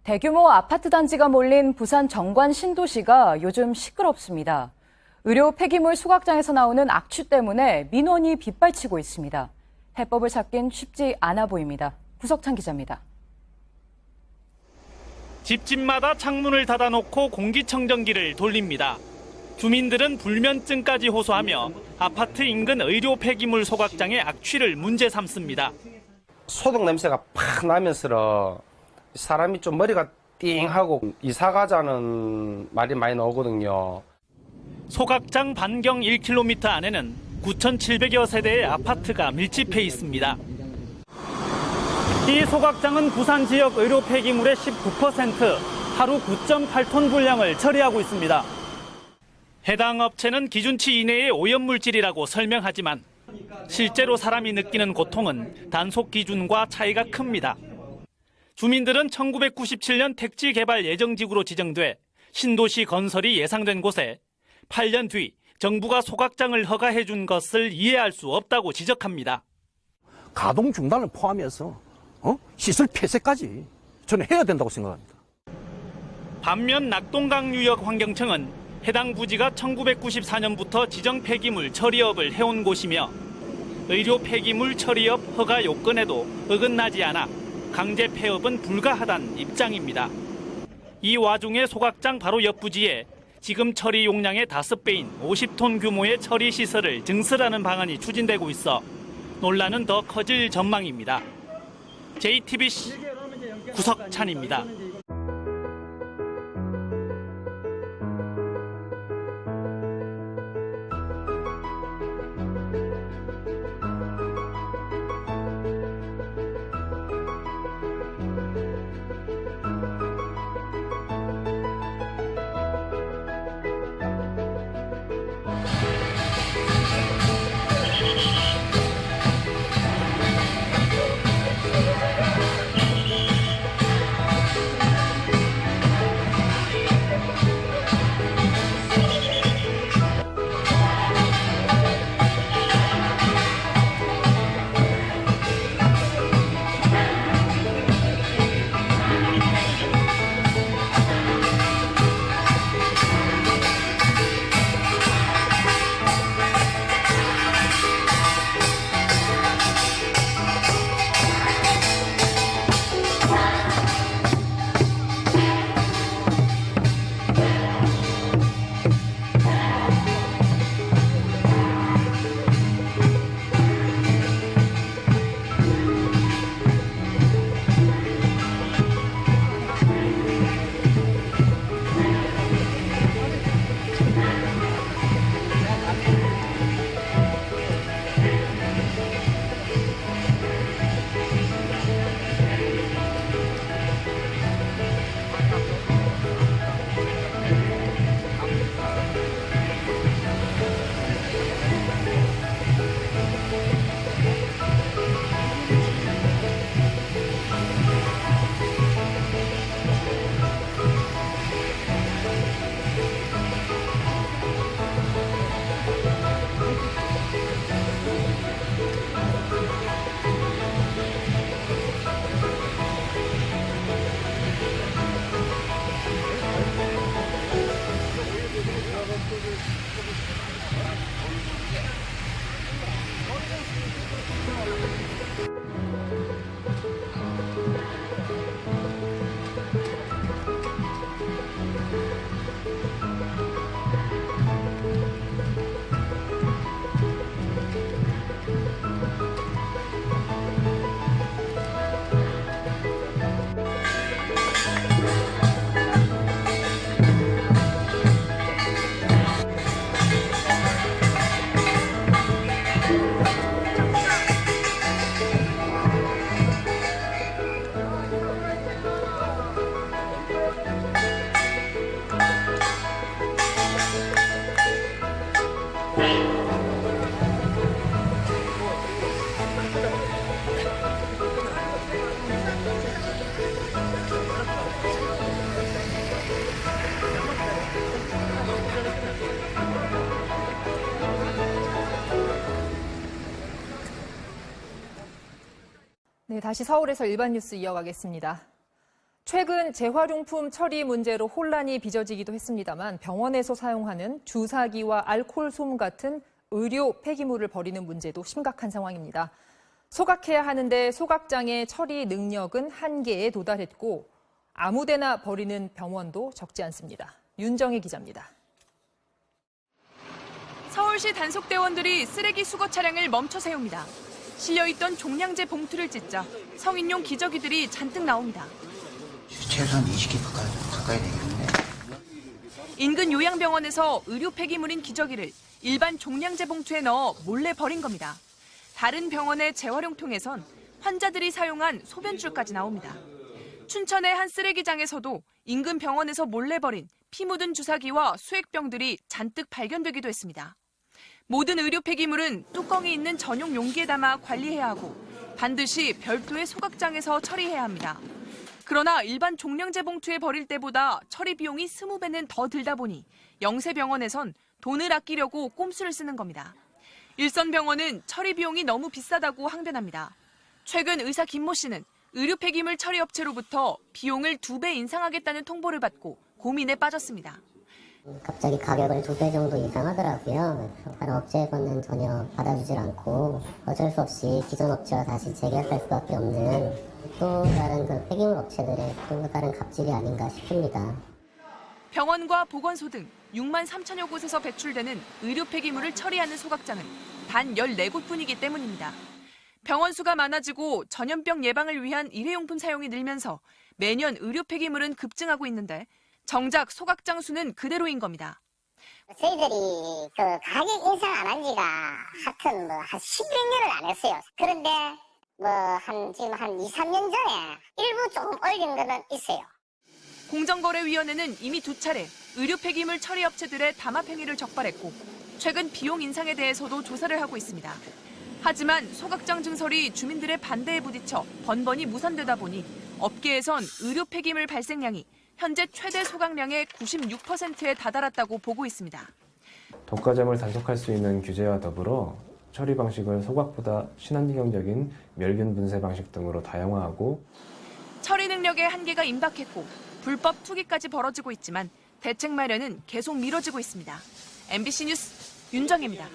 대규모 아파트 단지가 몰린 부산 정관 신도시가 요즘 시끄럽습니다. 의료 폐기물 소각장에서 나오는 악취 때문에 민원이 빗발치고 있습니다. 해법을 찾긴 쉽지 않아 보입니다. 구석찬 기자입니다. 집집마다 창문을 닫아놓고 공기청정기를 돌립니다. 주민들은 불면증까지 호소하며 아파트 인근 의료 폐기물 소각장의 악취를 문제 삼습니다. 소독 냄새가 팍 나면서 사람이 좀 머리가 띵하고 이사 가자는 말이 많이 나오거든요. 소각장 반경 1km 안에는 9,700여 세대의 아파트가 밀집해 있습니다. 이 소각장은 부산 지역 의료 폐기물의 19%, 하루 9.8톤 분량을 처리하고 있습니다. 해당 업체는 기준치 이내의 오염물질이라고 설명하지만 실제로 사람이 느끼는 고통은 단속 기준과 차이가 큽니다. 주민들은 1997년 택지 개발 예정지구로 지정돼 신도시 건설이 예상된 곳에 8년 뒤 정부가 소각장을 허가해 준 것을 이해할 수 없다고 지적합니다. 가동 중단을 포함해서 시설 폐쇄까지 저는 해야 된다고 생각합니다. 반면 낙동강유역 환경청은 해당 부지가 1994년부터 지정 폐기물 처리업을 해온 곳이며 의료 폐기물 처리업 허가 요건에도 어긋나지 않아 강제 폐업은 불가하다는 입장입니다. 이 와중에 소각장 바로 옆 부지에 지금 처리 용량의 5배인 50톤 규모의 처리 시설을 증설하는 방안이 추진되고 있어 논란은 더 커질 전망입니다. JTBC 구석찬입니다. 네, 다시 서울에서 일반 뉴스 이어가겠습니다. 최근 재활용품 처리 문제로 혼란이 빚어지기도 했습니다만 병원에서 사용하는 주사기와 알코올솜 같은 의료 폐기물을 버리는 문제도 심각한 상황입니다. 소각해야 하는데 소각장의 처리 능력은 한계에 도달했고 아무데나 버리는 병원도 적지 않습니다. 윤정희 기자입니다. 서울시 단속대원들이 쓰레기 수거 차량을 멈춰 세웁니다. 실려있던 종량제 봉투를 찢자 성인용 기저귀들이 잔뜩 나옵니다. 최소한 20개 가까이 되겠네. 인근 요양병원에서 의료 폐기물인 기저귀를 일반 종량제 봉투에 넣어 몰래 버린 겁니다. 다른 병원의 재활용통에선 환자들이 사용한 소변줄까지 나옵니다. 춘천의 한 쓰레기장에서도 인근 병원에서 몰래 버린 피 묻은 주사기와 수액병들이 잔뜩 발견되기도 했습니다. 모든 의료 폐기물은 뚜껑이 있는 전용 용기에 담아 관리해야 하고 반드시 별도의 소각장에서 처리해야 합니다. 그러나 일반 종량제 봉투에 버릴 때보다 처리 비용이 20배는 더 들다 보니 영세병원에선 돈을 아끼려고 꼼수를 쓰는 겁니다. 일선병원은 처리 비용이 너무 비싸다고 항변합니다. 최근 의사 김모 씨는 의료 폐기물 처리 업체로부터 비용을 2배 인상하겠다는 통보를 받고 고민에 빠졌습니다. 갑자기 가격을 2배 정도 인상하더라고요. 다른 업체에서는 전혀 받아주질 않고 어쩔 수 없이 기존 업체와 다시 재계약할 수밖에 없는 또 다른 그 폐기물 업체들의 또 다른 갑질이 아닌가 싶습니다. 병원과 보건소 등 6만 3천여 곳에서 배출되는 의료 폐기물을 처리하는 소각장은 단 14곳뿐이기 때문입니다. 병원 수가 많아지고 전염병 예방을 위한 일회용품 사용이 늘면서 매년 의료 폐기물은 급증하고 있는데 정작 소각장 수는 그대로인 겁니다. 저희들이 그 가격 인상 안 한 지가 하여튼 한 10년을 안 했어요. 그런데 지금 한 2, 3년 전에 일부 조금 올린 거는 있어요. 공정거래위원회는 이미 2차례 의료 폐기물 처리 업체들의 담합 행위를 적발했고 최근 비용 인상에 대해서도 조사를 하고 있습니다. 하지만 소각장 증설이 주민들의 반대에 부딪혀 번번이 무산되다 보니 업계에선 의료 폐기물 발생량이 현재 최대 소각량의 96%에 다다랐다고 보고 있습니다. 독과점을 단속할 수 있는 규제와 더불어 처리 방식을 소각보다 친환경적인 멸균 분쇄 방식 등으로 다양화하고 처리 능력의 한계가 임박했고 불법 투기까지 벌어지고 있지만 대책 마련은 계속 미뤄지고 있습니다. MBC 뉴스 윤정혜입니다.